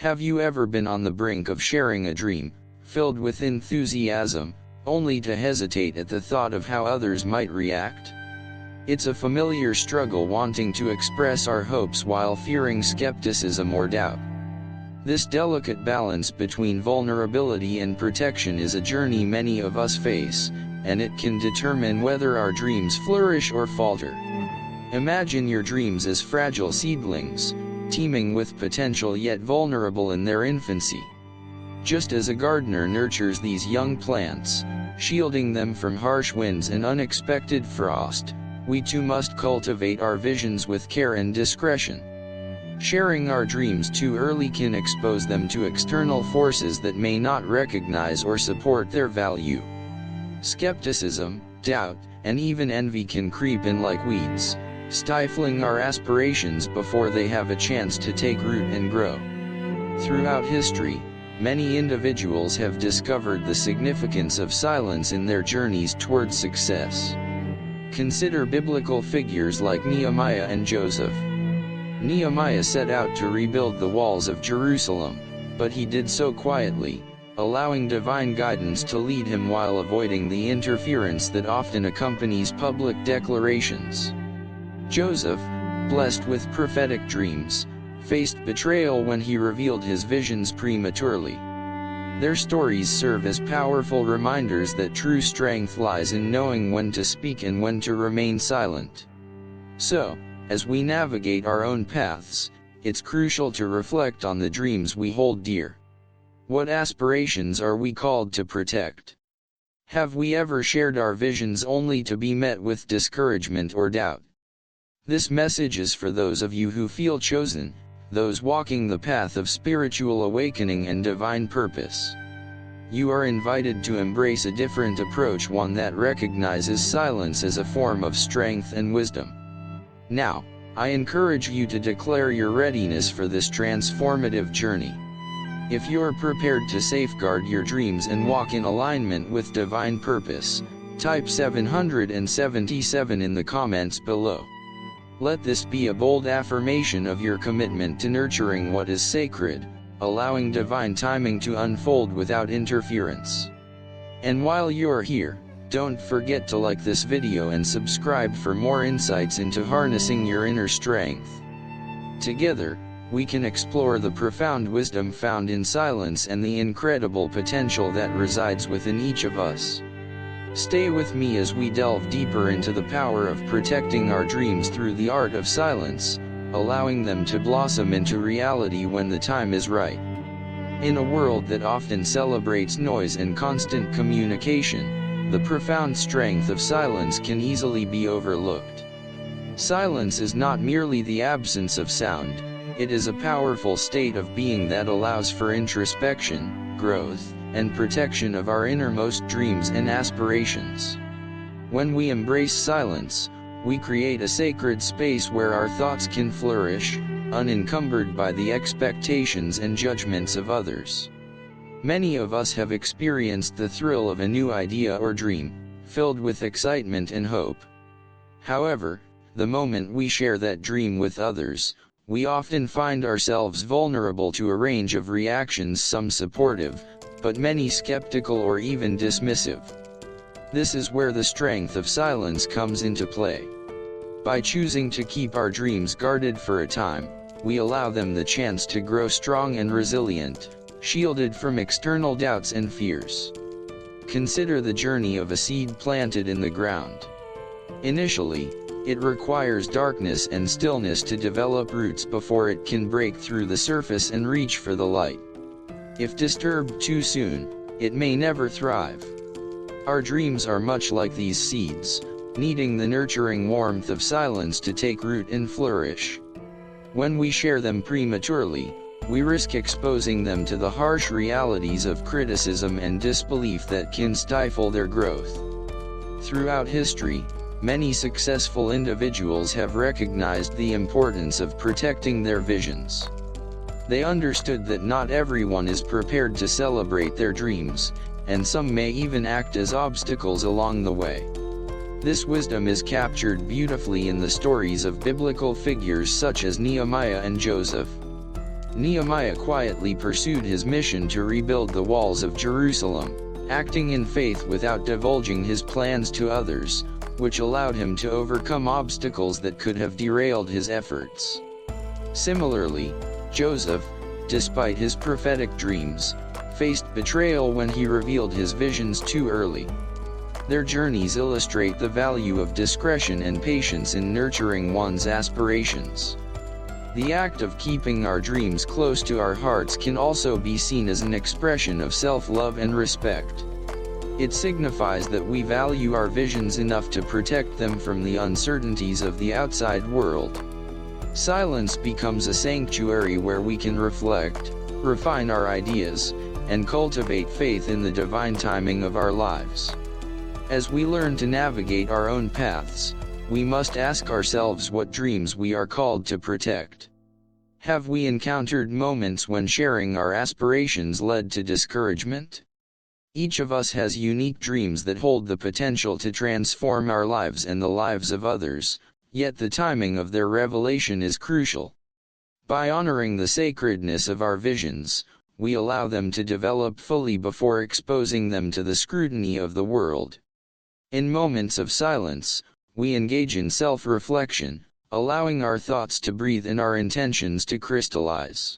Have you ever been on the brink of sharing a dream, filled with enthusiasm, only to hesitate at the thought of how others might react? It's a familiar struggle, wanting to express our hopes while fearing skepticism or doubt. This delicate balance between vulnerability and protection is a journey many of us face, and it can determine whether our dreams flourish or falter. Imagine your dreams as fragile seedlings, teeming with potential yet vulnerable in their infancy. Just as a gardener nurtures these young plants, shielding them from harsh winds and unexpected frost, we too must cultivate our visions with care and discretion. Sharing our dreams too early can expose them to external forces that may not recognize or support their value. Skepticism, doubt, and even envy can creep in like weeds, stifling our aspirations before they have a chance to take root and grow. Throughout history, many individuals have discovered the significance of silence in their journeys towards success. Consider biblical figures like Nehemiah and Joseph. Nehemiah set out to rebuild the walls of Jerusalem, but he did so quietly, allowing divine guidance to lead him while avoiding the interference that often accompanies public declarations. Joseph, blessed with prophetic dreams, faced betrayal when he revealed his visions prematurely. Their stories serve as powerful reminders that true strength lies in knowing when to speak and when to remain silent. So, as we navigate our own paths, it's crucial to reflect on the dreams we hold dear. What aspirations are we called to protect? Have we ever shared our visions only to be met with discouragement or doubt? This message is for those of you who feel chosen, those walking the path of spiritual awakening and divine purpose. You are invited to embrace a different approach, one that recognizes silence as a form of strength and wisdom. Now, I encourage you to declare your readiness for this transformative journey. If you're prepared to safeguard your dreams and walk in alignment with divine purpose, type 777 in the comments below. Let this be a bold affirmation of your commitment to nurturing what is sacred, allowing divine timing to unfold without interference. And while you're here, don't forget to like this video and subscribe for more insights into harnessing your inner strength. Together, we can explore the profound wisdom found in silence and the incredible potential that resides within each of us. Stay with me as we delve deeper into the power of protecting our dreams through the art of silence, allowing them to blossom into reality when the time is right. In a world that often celebrates noise and constant communication, the profound strength of silence can easily be overlooked. Silence is not merely the absence of sound, it is a powerful state of being that allows for introspection, growth, and protection of our innermost dreams and aspirations. When we embrace silence, we create a sacred space where our thoughts can flourish, unencumbered by the expectations and judgments of others. Many of us have experienced the thrill of a new idea or dream, filled with excitement and hope. However, the moment we share that dream with others, we often find ourselves vulnerable to a range of reactions, some supportive, but many skeptical or even dismissive. This is where the strength of silence comes into play. By choosing to keep our dreams guarded for a time, we allow them the chance to grow strong and resilient, shielded from external doubts and fears. Consider the journey of a seed planted in the ground. Initially, it requires darkness and stillness to develop roots before it can break through the surface and reach for the light. If disturbed too soon, it may never thrive. Our dreams are much like these seeds, needing the nurturing warmth of silence to take root and flourish. When we share them prematurely, we risk exposing them to the harsh realities of criticism and disbelief that can stifle their growth. Throughout history, many successful individuals have recognized the importance of protecting their visions. They understood that not everyone is prepared to celebrate their dreams, and some may even act as obstacles along the way. This wisdom is captured beautifully in the stories of biblical figures such as Nehemiah and Joseph. Nehemiah quietly pursued his mission to rebuild the walls of Jerusalem, acting in faith without divulging his plans to others, which allowed him to overcome obstacles that could have derailed his efforts. Similarly, Joseph, despite his prophetic dreams, faced betrayal when he revealed his visions too early. Their journeys illustrate the value of discretion and patience in nurturing one's aspirations. The act of keeping our dreams close to our hearts can also be seen as an expression of self-love and respect. It signifies that we value our visions enough to protect them from the uncertainties of the outside world. Silence becomes a sanctuary where we can reflect, refine our ideas, and cultivate faith in the divine timing of our lives. As we learn to navigate our own paths, we must ask ourselves what dreams we are called to protect. Have we encountered moments when sharing our aspirations led to discouragement? Each of us has unique dreams that hold the potential to transform our lives and the lives of others, yet the timing of their revelation is crucial. By honoring the sacredness of our visions, we allow them to develop fully before exposing them to the scrutiny of the world. In moments of silence, we engage in self-reflection, allowing our thoughts to breathe and our intentions to crystallize.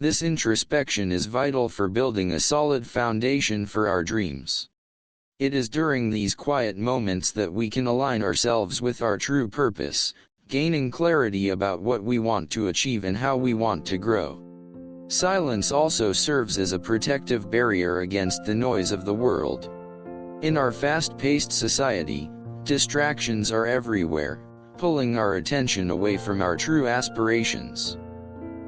This introspection is vital for building a solid foundation for our dreams. It is during these quiet moments that we can align ourselves with our true purpose, gaining clarity about what we want to achieve and how we want to grow. Silence also serves as a protective barrier against the noise of the world. In our fast-paced society, distractions are everywhere, pulling our attention away from our true aspirations.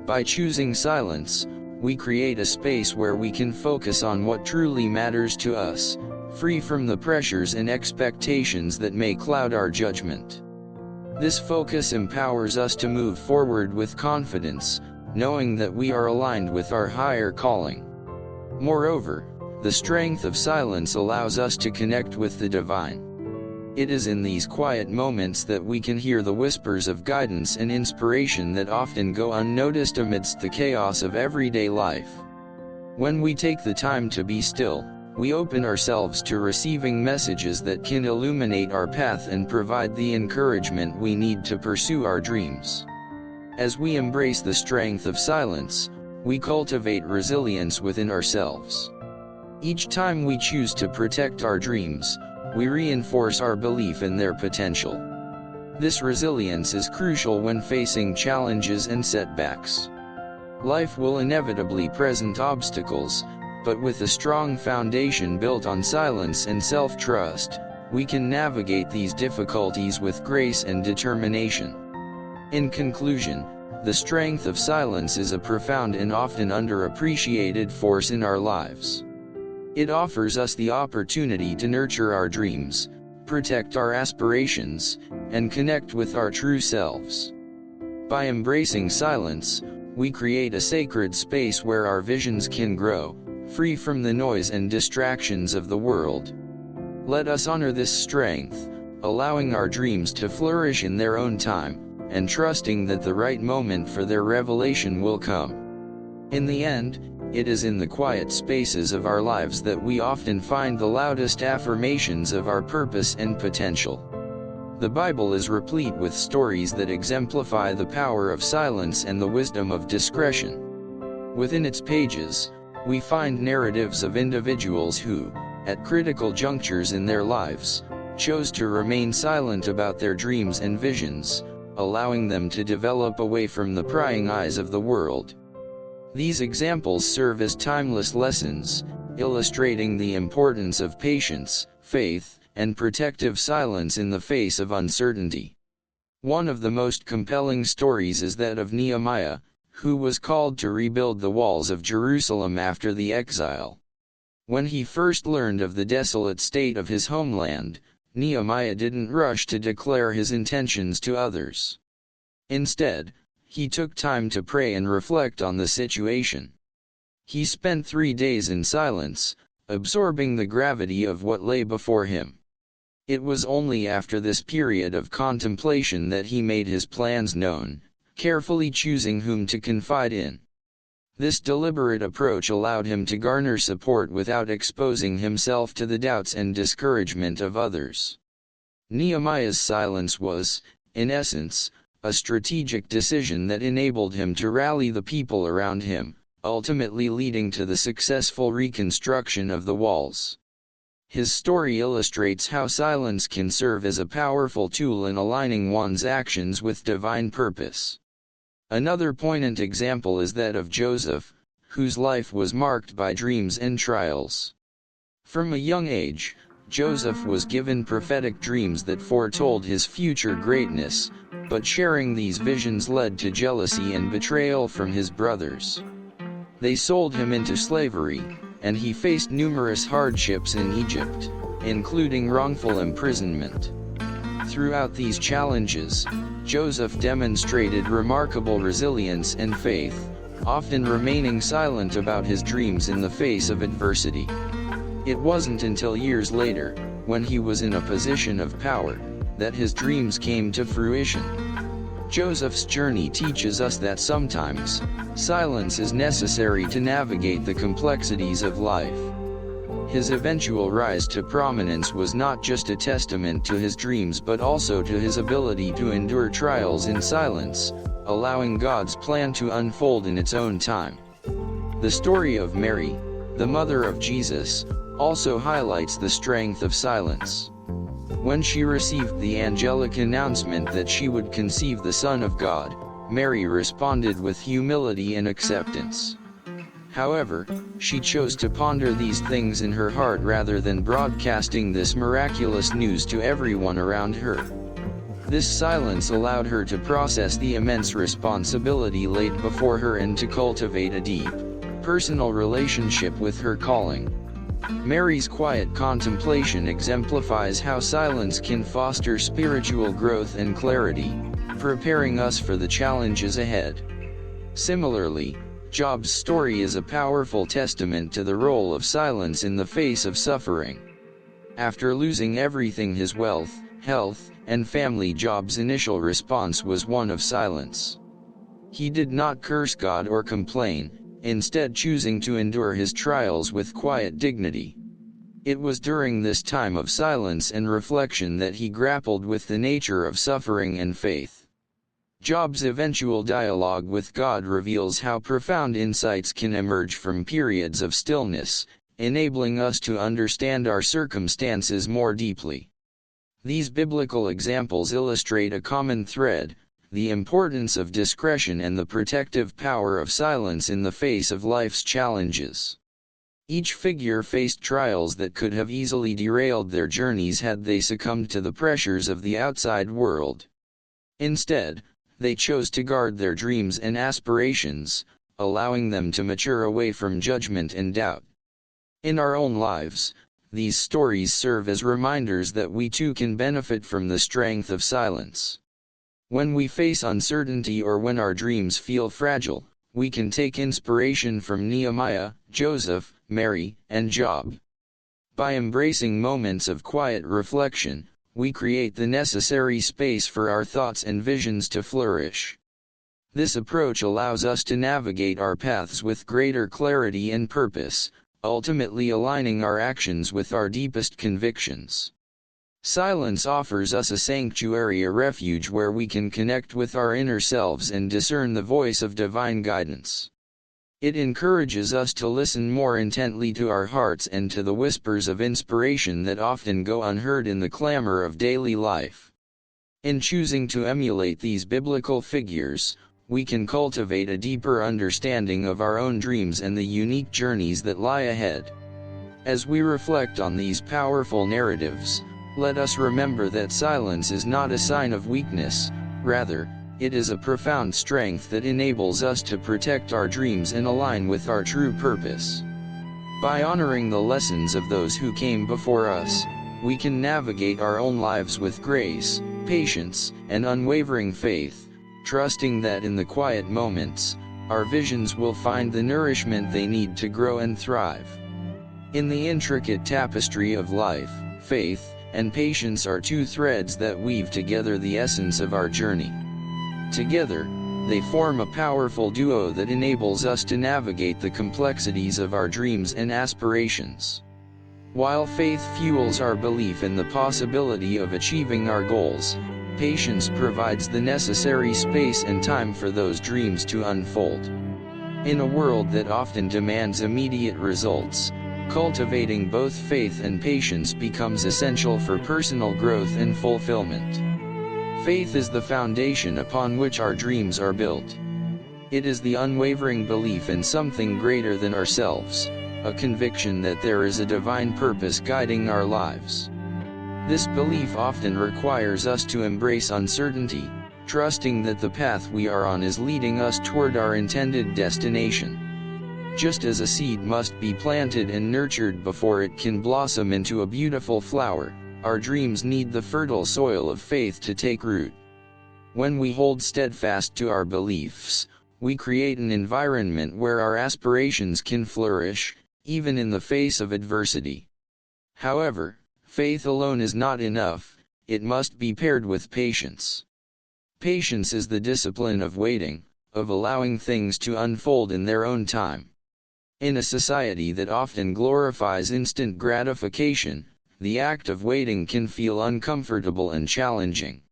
By choosing silence, we create a space where we can focus on what truly matters to us, free from the pressures and expectations that may cloud our judgment. This focus empowers us to move forward with confidence, knowing that we are aligned with our higher calling. Moreover, the strength of silence allows us to connect with the divine. It is in these quiet moments that we can hear the whispers of guidance and inspiration that often go unnoticed amidst the chaos of everyday life. When we take the time to be still, we open ourselves to receiving messages that can illuminate our path and provide the encouragement we need to pursue our dreams. As we embrace the strength of silence, we cultivate resilience within ourselves. Each time we choose to protect our dreams, we reinforce our belief in their potential. This resilience is crucial when facing challenges and setbacks. Life will inevitably present obstacles, but with a strong foundation built on silence and self-trust, we can navigate these difficulties with grace and determination. In conclusion, the strength of silence is a profound and often underappreciated force in our lives. It offers us the opportunity to nurture our dreams, protect our aspirations, and connect with our true selves. By embracing silence, we create a sacred space where our visions can grow, free from the noise and distractions of the world. Let us honor this strength, allowing our dreams to flourish in their own time, and trusting that the right moment for their revelation will come. In the end, it is in the quiet spaces of our lives that we often find the loudest affirmations of our purpose and potential. The Bible is replete with stories that exemplify the power of silence and the wisdom of discretion. Within its pages, we find narratives of individuals who, at critical junctures in their lives, chose to remain silent about their dreams and visions, allowing them to develop away from the prying eyes of the world. These examples serve as timeless lessons, illustrating the importance of patience, faith, and protective silence in the face of uncertainty. One of the most compelling stories is that of Nehemiah, who was called to rebuild the walls of Jerusalem after the exile. When he first learned of the desolate state of his homeland, Nehemiah didn't rush to declare his intentions to others. Instead, he took time to pray and reflect on the situation. He spent 3 days in silence, absorbing the gravity of what lay before him. It was only after this period of contemplation that he made his plans known, carefully choosing whom to confide in. This deliberate approach allowed him to garner support without exposing himself to the doubts and discouragement of others. Nehemiah's silence was, in essence, a strategic decision that enabled him to rally the people around him, ultimately leading to the successful reconstruction of the walls. His story illustrates how silence can serve as a powerful tool in aligning one's actions with divine purpose. Another poignant example is that of Joseph, whose life was marked by dreams and trials. From a young age, Joseph was given prophetic dreams that foretold his future greatness, but sharing these visions led to jealousy and betrayal from his brothers. They sold him into slavery, and he faced numerous hardships in Egypt, including wrongful imprisonment. Throughout these challenges, Joseph demonstrated remarkable resilience and faith, often remaining silent about his dreams in the face of adversity. It wasn't until years later, when he was in a position of power, that his dreams came to fruition. Joseph's journey teaches us that sometimes, silence is necessary to navigate the complexities of life. His eventual rise to prominence was not just a testament to his dreams but also to his ability to endure trials in silence, allowing God's plan to unfold in its own time. The story of Mary, the mother of Jesus, also highlights the strength of silence. When she received the angelic announcement that she would conceive the Son of God, Mary responded with humility and acceptance. However, she chose to ponder these things in her heart rather than broadcasting this miraculous news to everyone around her. This silence allowed her to process the immense responsibility laid before her and to cultivate a deep, personal relationship with her calling. Mary's quiet contemplation exemplifies how silence can foster spiritual growth and clarity, preparing us for the challenges ahead. Similarly, Job's story is a powerful testament to the role of silence in the face of suffering. After losing everything, his wealth, health, and family, Job's initial response was one of silence. He did not curse God or complain, instead choosing to endure his trials with quiet dignity. It was during this time of silence and reflection that he grappled with the nature of suffering and faith. Job's eventual dialogue with God reveals how profound insights can emerge from periods of stillness, enabling us to understand our circumstances more deeply. These biblical examples illustrate a common thread: the importance of discretion and the protective power of silence in the face of life's challenges. Each figure faced trials that could have easily derailed their journeys had they succumbed to the pressures of the outside world. Instead, they chose to guard their dreams and aspirations, allowing them to mature away from judgment and doubt. In our own lives, these stories serve as reminders that we too can benefit from the strength of silence. When we face uncertainty or when our dreams feel fragile, we can take inspiration from Nehemiah, Joseph, Mary, and Job. By embracing moments of quiet reflection, we create the necessary space for our thoughts and visions to flourish. This approach allows us to navigate our paths with greater clarity and purpose, ultimately aligning our actions with our deepest convictions. Silence offers us a sanctuary, a refuge where we can connect with our inner selves and discern the voice of divine guidance. It encourages us to listen more intently to our hearts and to the whispers of inspiration that often go unheard in the clamor of daily life. In choosing to emulate these biblical figures, we can cultivate a deeper understanding of our own dreams and the unique journeys that lie ahead. As we reflect on these powerful narratives, let us remember that silence is not a sign of weakness, rather, it is a profound strength that enables us to protect our dreams and align with our true purpose. By honoring the lessons of those who came before us, we can navigate our own lives with grace, patience, and unwavering faith, trusting that in the quiet moments, our visions will find the nourishment they need to grow and thrive. In the intricate tapestry of life, faith and patience are two threads that weave together the essence of our journey. Together, They form a powerful duo that enables us to navigate the complexities of our dreams and aspirations. While faith fuels our belief in the possibility of achieving our goals, patience provides the necessary space and time for those dreams to unfold. In a world that often demands immediate results, cultivating both faith and patience becomes essential for personal growth and fulfillment. Faith is the foundation upon which our dreams are built. It is the unwavering belief in something greater than ourselves, a conviction that there is a divine purpose guiding our lives. This belief often requires us to embrace uncertainty, trusting that the path we are on is leading us toward our intended destination. Just as a seed must be planted and nurtured before it can blossom into a beautiful flower, our dreams need the fertile soil of faith to take root. When we hold steadfast to our beliefs, we create an environment where our aspirations can flourish, even in the face of adversity. However, faith alone is not enough, it must be paired with patience. Patience is the discipline of waiting, of allowing things to unfold in their own time. In a society that often glorifies instant gratification, the act of waiting can feel uncomfortable and challenging.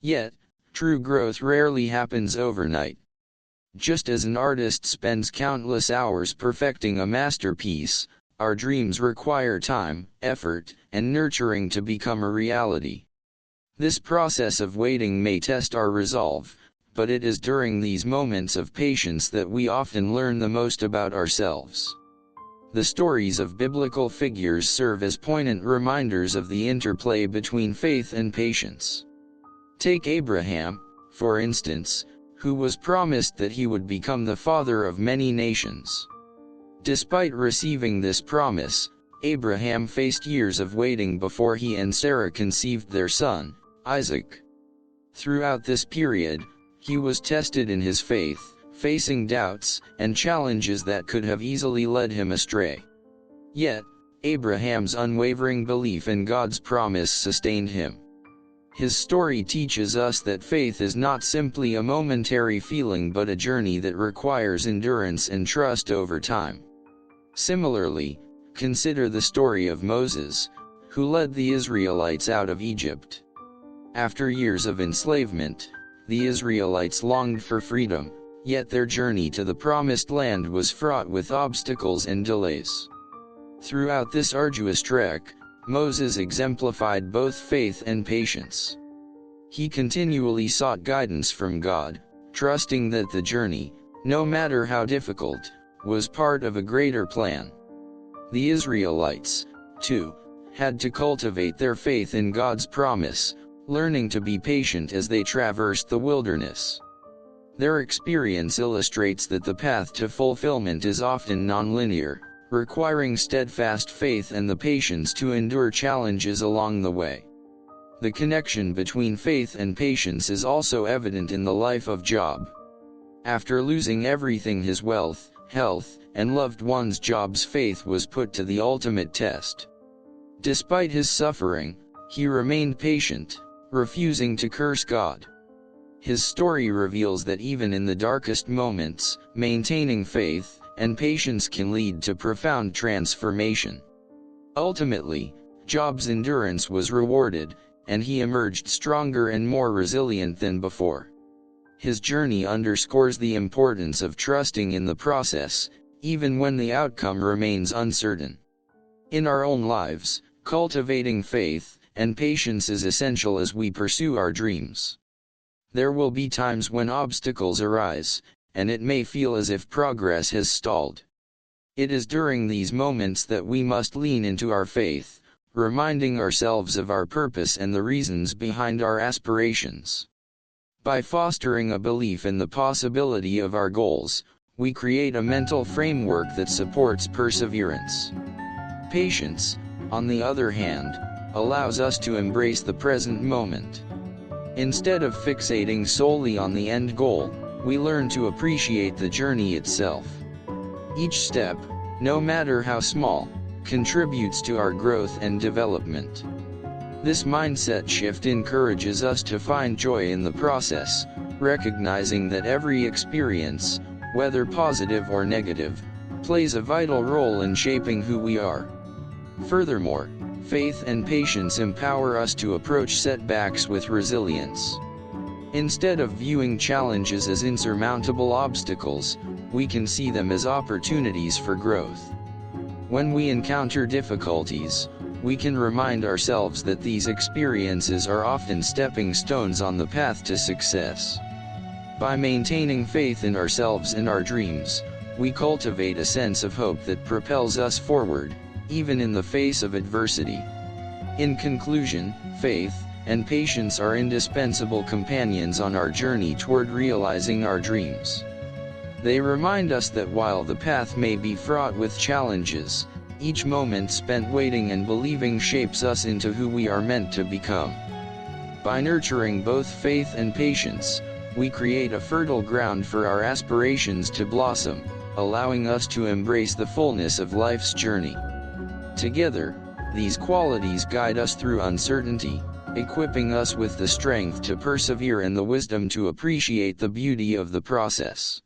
Yet, true growth rarely happens overnight. Just as an artist spends countless hours perfecting a masterpiece, our dreams require time, effort, and nurturing to become a reality. This process of waiting may test our resolve, but it is during these moments of patience that we often learn the most about ourselves. The stories of biblical figures serve as poignant reminders of the interplay between faith and patience. Take Abraham, for instance, who was promised that he would become the father of many nations. Despite receiving this promise, Abraham faced years of waiting before he and Sarah conceived their son, Isaac. Throughout this period, he was tested in his faith, facing doubts and challenges that could have easily led him astray. Yet, Abraham's unwavering belief in God's promise sustained him. His story teaches us that faith is not simply a momentary feeling but a journey that requires endurance and trust over time. Similarly, consider the story of Moses, who led the Israelites out of Egypt. After years of enslavement, the Israelites longed for freedom, yet their journey to the promised land was fraught with obstacles and delays. Throughout this arduous trek, Moses exemplified both faith and patience. He continually sought guidance from God, trusting that the journey, no matter how difficult, was part of a greater plan. The Israelites, too, had to cultivate their faith in God's promise, learning to be patient as they traversed the wilderness. Their experience illustrates that the path to fulfillment is often nonlinear, requiring steadfast faith and the patience to endure challenges along the way. The connection between faith and patience is also evident in the life of Job. After losing everything, his wealth, health, and loved ones, Job's faith was put to the ultimate test. Despite his suffering, he remained patient, refusing to curse God. His story reveals that even in the darkest moments, maintaining faith and patience can lead to profound transformation. Ultimately, Job's endurance was rewarded, and he emerged stronger and more resilient than before. His journey underscores the importance of trusting in the process, even when the outcome remains uncertain. In our own lives, cultivating faith and patience is essential as we pursue our dreams. There will be times when obstacles arise, and it may feel as if progress has stalled. It is during these moments that we must lean into our faith, reminding ourselves of our purpose and the reasons behind our aspirations. By fostering a belief in the possibility of our goals, we create a mental framework that supports perseverance. Patience, on the other hand, allows us to embrace the present moment. Instead of fixating solely on the end goal, we learn to appreciate the journey itself. Each step, no matter how small, contributes to our growth and development. This mindset shift encourages us to find joy in the process, recognizing that every experience, whether positive or negative, plays a vital role in shaping who we are. Furthermore, faith and patience empower us to approach setbacks with resilience. Instead of viewing challenges as insurmountable obstacles, we can see them as opportunities for growth. When we encounter difficulties, we can remind ourselves that these experiences are often stepping stones on the path to success. By maintaining faith in ourselves and our dreams, we cultivate a sense of hope that propels us forward, even in the face of adversity. In conclusion, faith and patience are indispensable companions on our journey toward realizing our dreams. They remind us that while the path may be fraught with challenges, each moment spent waiting and believing shapes us into who we are meant to become. By nurturing both faith and patience, we create a fertile ground for our aspirations to blossom, allowing us to embrace the fullness of life's journey. Together, these qualities guide us through uncertainty, equipping us with the strength to persevere and the wisdom to appreciate the beauty of the process.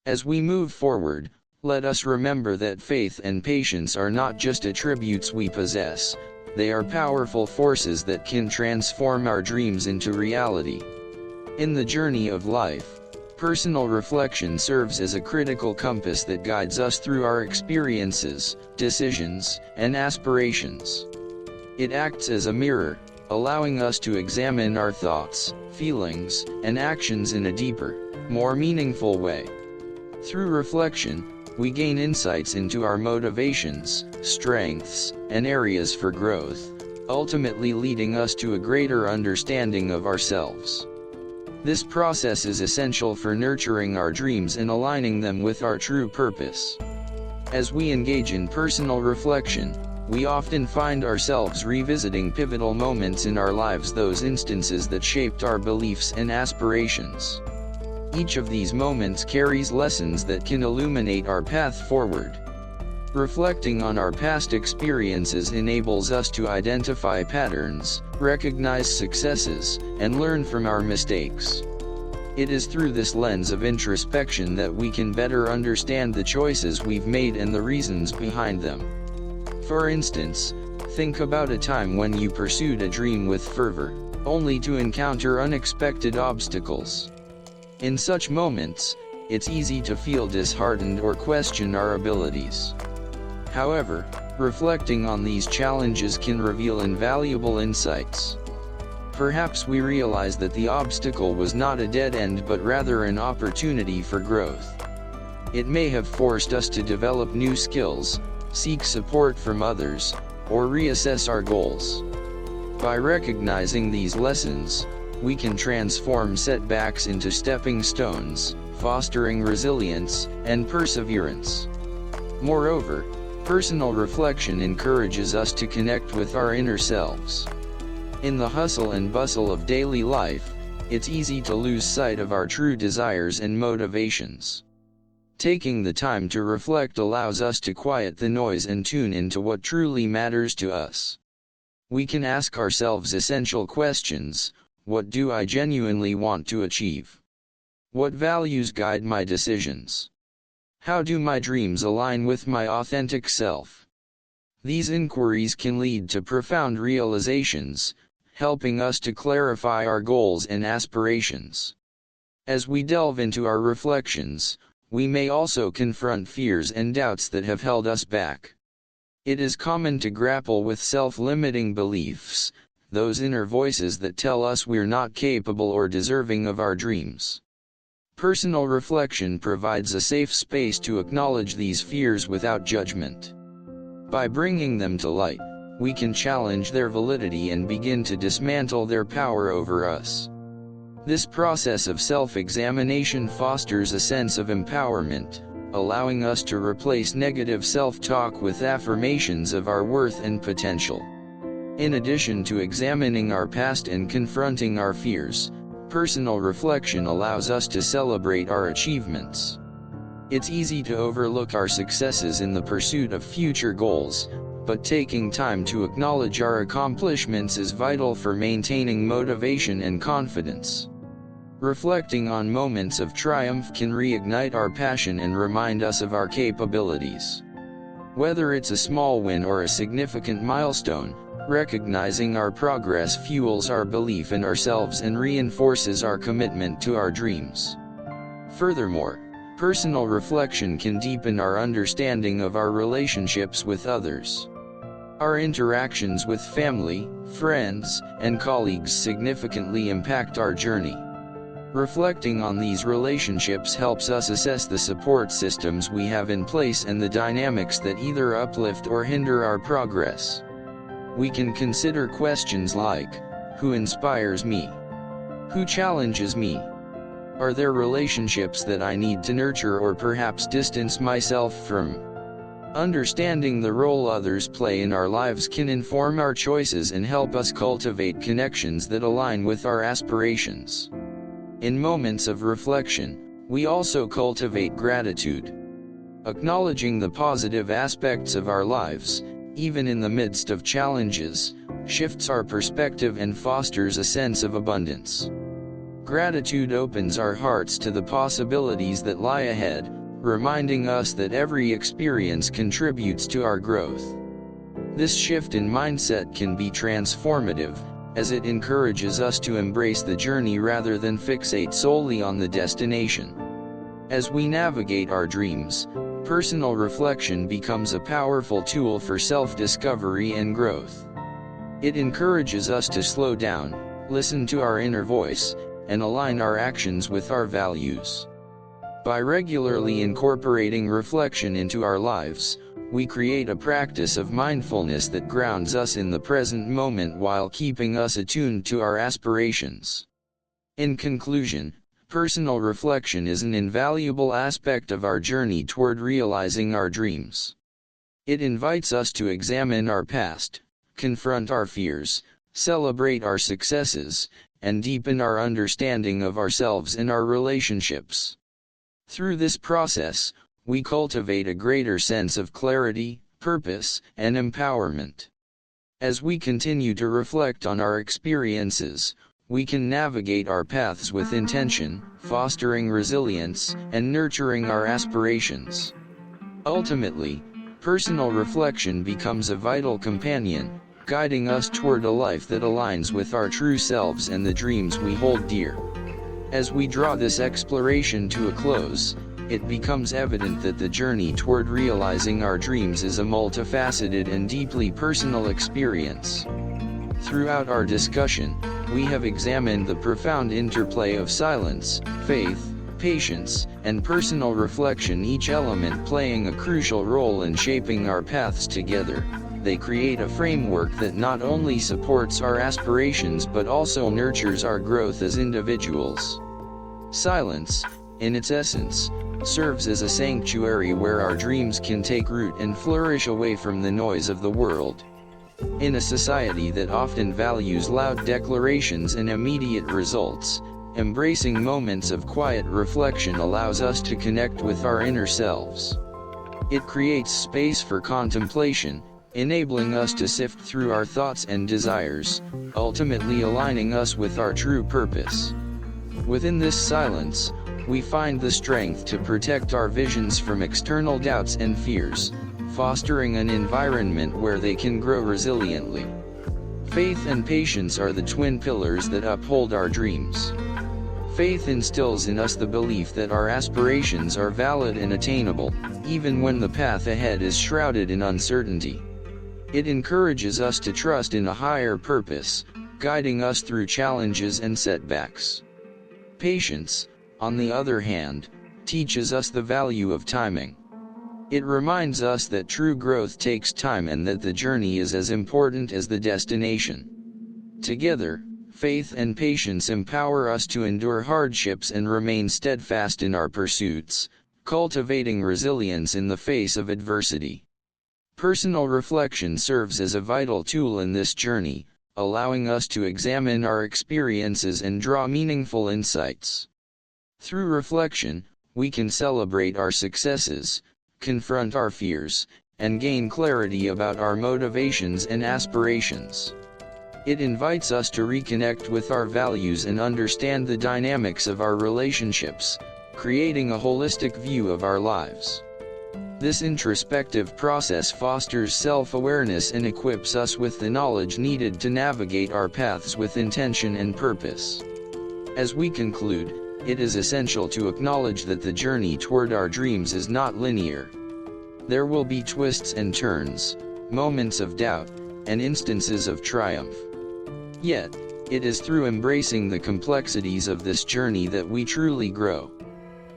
As we move forward, let us remember that faith and patience are not just attributes we possess, they are powerful forces that can transform our dreams into reality. In the journey of life, personal reflection serves as a critical compass that guides us through our experiences, decisions, and aspirations. It acts as a mirror, allowing us to examine our thoughts, feelings, and actions in a deeper, more meaningful way. Through reflection, we gain insights into our motivations, strengths, and areas for growth, ultimately leading us to a greater understanding of ourselves. This process is essential for nurturing our dreams and aligning them with our true purpose. As we engage in personal reflection, we often find ourselves revisiting pivotal moments in our lives, those instances that shaped our beliefs and aspirations. Each of these moments carries lessons that can illuminate our path forward. Reflecting on our past experiences enables us to identify patterns, recognize successes, and learn from our mistakes. It is through this lens of introspection that we can better understand the choices we've made and the reasons behind them. For instance, think about a time when you pursued a dream with fervor, only to encounter unexpected obstacles. In such moments, it's easy to feel disheartened or question our abilities. However, reflecting on these challenges can reveal invaluable insights. Perhaps we realize that the obstacle was not a dead end but rather an opportunity for growth. It may have forced us to develop new skills, seek support from others, or reassess our goals. By recognizing these lessons, we can transform setbacks into stepping stones, fostering resilience and perseverance. Moreover, personal reflection encourages us to connect with our inner selves. In the hustle and bustle of daily life, it's easy to lose sight of our true desires and motivations. Taking the time to reflect allows us to quiet the noise and tune into what truly matters to us. We can ask ourselves essential questions. What do I genuinely want to achieve? What values guide my decisions? How do my dreams align with my authentic self? These inquiries can lead to profound realizations, helping us to clarify our goals and aspirations. As we delve into our reflections, we may also confront fears and doubts that have held us back. It is common to grapple with self-limiting beliefs, those inner voices that tell us we're not capable or deserving of our dreams. Personal reflection provides a safe space to acknowledge these fears without judgment. By bringing them to light, we can challenge their validity and begin to dismantle their power over us. This process of self-examination fosters a sense of empowerment, allowing us to replace negative self-talk with affirmations of our worth and potential. In addition to examining our past and confronting our fears, personal reflection allows us to celebrate our achievements. It's easy to overlook our successes in the pursuit of future goals, but taking time to acknowledge our accomplishments is vital for maintaining motivation and confidence. Reflecting on moments of triumph can reignite our passion and remind us of our capabilities. Whether it's a small win or a significant milestone, recognizing our progress fuels our belief in ourselves and reinforces our commitment to our dreams. Furthermore, personal reflection can deepen our understanding of our relationships with others. Our interactions with family, friends, and colleagues significantly impact our journey. Reflecting on these relationships helps us assess the support systems we have in place and the dynamics that either uplift or hinder our progress. We can consider questions like, who inspires me? Who challenges me? Are there relationships that I need to nurture or perhaps distance myself from? Understanding the role others play in our lives can inform our choices and help us cultivate connections that align with our aspirations. In moments of reflection, we also cultivate gratitude. Acknowledging the positive aspects of our lives, even in the midst of challenges, shifts our perspective and fosters a sense of abundance. Gratitude opens our hearts to the possibilities that lie ahead, reminding us that every experience contributes to our growth. This shift in mindset can be transformative, as it encourages us to embrace the journey rather than fixate solely on the destination. As we navigate our dreams, personal reflection becomes a powerful tool for self-discovery and growth. It encourages us to slow down, listen to our inner voice, and align our actions with our values. By regularly incorporating reflection into our lives, we create a practice of mindfulness that grounds us in the present moment while keeping us attuned to our aspirations. In conclusion, personal reflection is an invaluable aspect of our journey toward realizing our dreams. It invites us to examine our past, confront our fears, celebrate our successes, and deepen our understanding of ourselves and our relationships. Through this process, we cultivate a greater sense of clarity, purpose, and empowerment. As we continue to reflect on our experiences, we can navigate our paths with intention, fostering resilience, and nurturing our aspirations. Ultimately, personal reflection becomes a vital companion, guiding us toward a life that aligns with our true selves and the dreams we hold dear. As we draw this exploration to a close, it becomes evident that the journey toward realizing our dreams is a multifaceted and deeply personal experience. Throughout our discussion, we have examined the profound interplay of silence, faith, patience, and personal reflection, each element playing a crucial role in shaping our paths together. They create a framework that not only supports our aspirations but also nurtures our growth as individuals. Silence, in its essence, serves as a sanctuary where our dreams can take root and flourish away from the noise of the world. In a society that often values loud declarations and immediate results, embracing moments of quiet reflection allows us to connect with our inner selves. It creates space for contemplation, enabling us to sift through our thoughts and desires, ultimately aligning us with our true purpose. Within this silence, we find the strength to protect our visions from external doubts and fears, fostering an environment where they can grow resiliently. Faith and patience are the twin pillars that uphold our dreams. Faith instills in us the belief that our aspirations are valid and attainable, even when the path ahead is shrouded in uncertainty. It encourages us to trust in a higher purpose, guiding us through challenges and setbacks. Patience, on the other hand, teaches us the value of timing. It reminds us that true growth takes time and that the journey is as important as the destination. Together, faith and patience empower us to endure hardships and remain steadfast in our pursuits, cultivating resilience in the face of adversity. Personal reflection serves as a vital tool in this journey, allowing us to examine our experiences and draw meaningful insights. Through reflection, we can celebrate our successes, confront our fears, and gain clarity about our motivations and aspirations. It invites us to reconnect with our values and understand the dynamics of our relationships, creating a holistic view of our lives. This introspective process fosters self-awareness and equips us with the knowledge needed to navigate our paths with intention and purpose. As we conclude, it is essential to acknowledge that the journey toward our dreams is not linear. There will be twists and turns, moments of doubt, and instances of triumph. Yet, it is through embracing the complexities of this journey that we truly grow.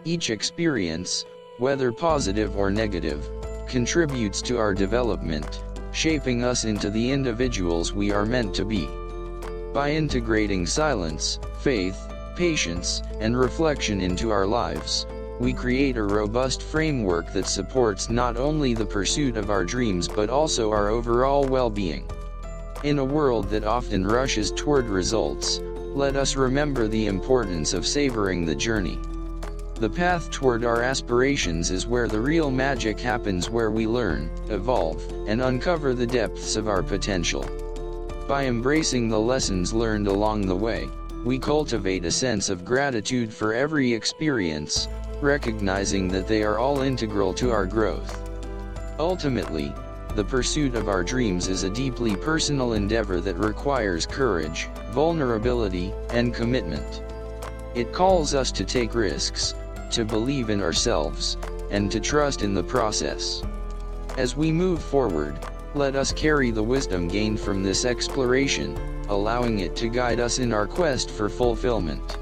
Each experience, whether positive or negative, contributes to our development, shaping us into the individuals we are meant to be. By integrating silence, faith, patience, and reflection into our lives, we create a robust framework that supports not only the pursuit of our dreams but also our overall well-being. In a world that often rushes toward results, let us remember the importance of savoring the journey. The path toward our aspirations is where the real magic happens, where we learn, evolve, and uncover the depths of our potential. By embracing the lessons learned along the way, we cultivate a sense of gratitude for every experience, recognizing that they are all integral to our growth. Ultimately, the pursuit of our dreams is a deeply personal endeavor that requires courage, vulnerability, and commitment. It calls us to take risks, to believe in ourselves, and to trust in the process. As we move forward, let us carry the wisdom gained from this exploration, allowing it to guide us in our quest for fulfillment.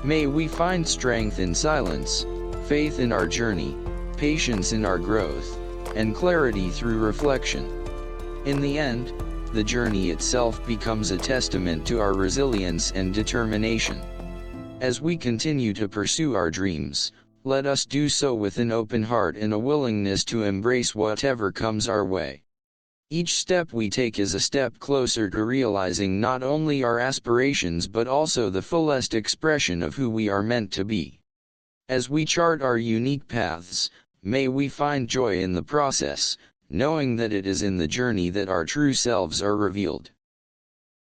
May we find strength in silence, faith in our journey, patience in our growth, and clarity through reflection. In the end, the journey itself becomes a testament to our resilience and determination. As we continue to pursue our dreams, let us do so with an open heart and a willingness to embrace whatever comes our way. Each step we take is a step closer to realizing not only our aspirations but also the fullest expression of who we are meant to be. As we chart our unique paths, may we find joy in the process, knowing that it is in the journey that our true selves are revealed.